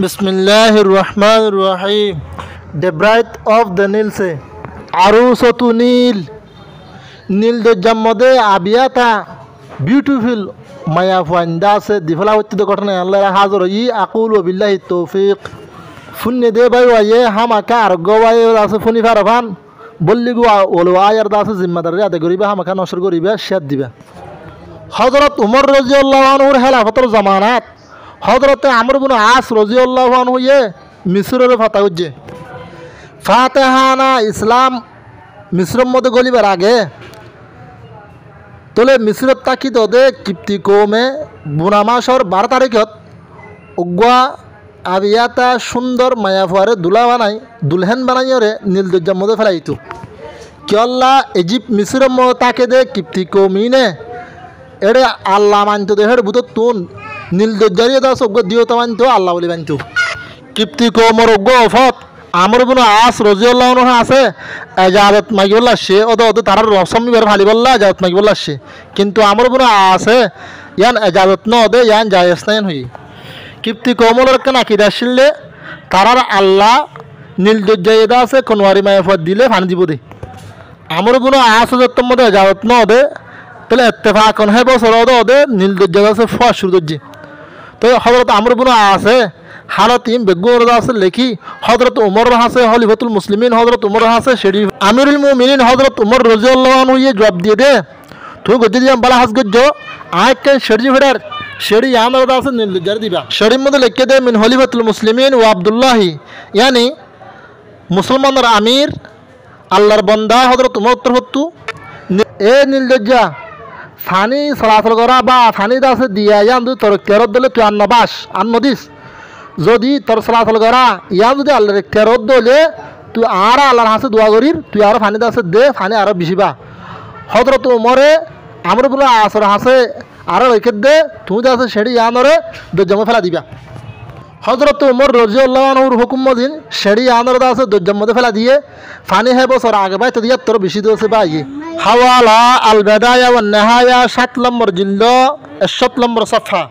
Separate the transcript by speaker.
Speaker 1: बिस्मिल्लाहिर्रहमानिर्रहीम। The bright of the नील से আরুসতু নীল নীল মধ্যে আবিয়াতা বিউটিফুল মায়া ফাইন্দা আছে দিফলা হচ্ছে ঘটনা আল্লাহ হাজর ই আকুল বিল্লাহি তৌফিক ফুন্নে দে ভাই ওয়ে হামাকা আর গোয়াই আছে ফুনি ফারাফান বললি গো ওলো আয়ার দাসে জিম্মাদারি আদায় করিবা হামাকা নসর করিবা শেদ দিবা। হযরত উমর রাদিয়াল্লাহু আনহুর খেলাফতের জামানাত হযরত আমর ইবনে আস রাদিয়াল্লাহু আনহু মিসরের ফাতা হচ্ছে ফাতেহানা ইসলাম মিশ্রর মধ্যে গলিবার আগে তোলে মিশ্রত তাকিদ দে কিপ্তি কৌমে বুনা মাসর 12 তারিখত উগুয়া আবিয়াতা সুন্দর মায়াফুয়ারে দুলা বানাই দুলহেন বানাইরে নীল দজ্জার মধ্যে ফেলাইতো কিয়ল্লা ইজিপ্ট মিশ্রর মধ্যে তাকে দে কিপ্তি কৌমিনে এড়ে আল্লাহ মানতো দেহের ভূত তুন নীল দজ্জারিয়ে দাস উগ্র দিয়তা মানতো আল্লাহ বলি মানতো কিপ্তি কৌমর উগ্র অফত আমর ইবনে আস রাদিয়াল্লাহু আনহু আছে এজাজত মাগিবল্লা সে ওদ তারার রসমবার ফালি বললা এজাজত মাগিবল্লা সে কিন্তু আমর ইবনে আছে ইয়ান এজাজত ন দে ইয়ান জায়েজ নাইন হই কিপ্তি কওমর কেন আকিদা শিললে তারার আল্লাহ নীল দজ্জাইদা আছে কোনওয়ারি মায়ফত দিলে ফানি দিব দে আমর ইবনে আস যতম মধ্যে এজাজত ন দে তাহলে ইত্তেফাক কোন হে বছর ওদ নীল দজ্জাইদা আছে ফাশুর দজ্জি তো হযরত আমর ইবনে আছে हालत इम बेगुर से लिखी हजरत उमर हासे खलीफातुल मुस्लिमीन हजरत उमर हासे शरीफ आमिरुल मोमिनीन हजरत उमर रज़ियल्लाहु अन्हु ये जवाब दिए दे तो गज्जे दिया बला हस गज्जो आय के शरीफ फेडर शरी आमर दास नील जर दिबा शरीफ मद लिखे दे मिन खलीफातुल मुस्लिमीन व अब्दुल्लाही यानी मुसलमानर आमिर अल्लाहर बंदा हजरत उमर तरफतु ए नील जज्जा फानी सलासल करा बा फानी दास दिया यान दु तर तेरत दले तु अन्नबास अन्नदिस যদি তোর চলাচল করা ইয়া যদি আল্লাহর তেরত দলে তুই আর আল্লাহর হাসে দোয়া করির তুই আরো ফানি দাসে দে ফানি আরো বেশিবা হযরত উমরে আমর ইবনে আসর হাসে আরো রেখে দে তুই দাসে সেড়ি ইয়ানরে দজ্জামে ফেলা দিবা হযরত উমর রাদিয়াল্লাহু আনহুর হুকুম মদিন সেড়ি ইয়ানরে দাসে দজ্জামে মধ্যে ফেলা দিয়ে ফানি হে বছর আগে ভাই তো দিয়া তোর বেশি দোসে ভাই হাওয়ালা আল বাদায়া ওয়ান নিহায়া 7 নম্বর জিল্দ 7 নম্বর সফা।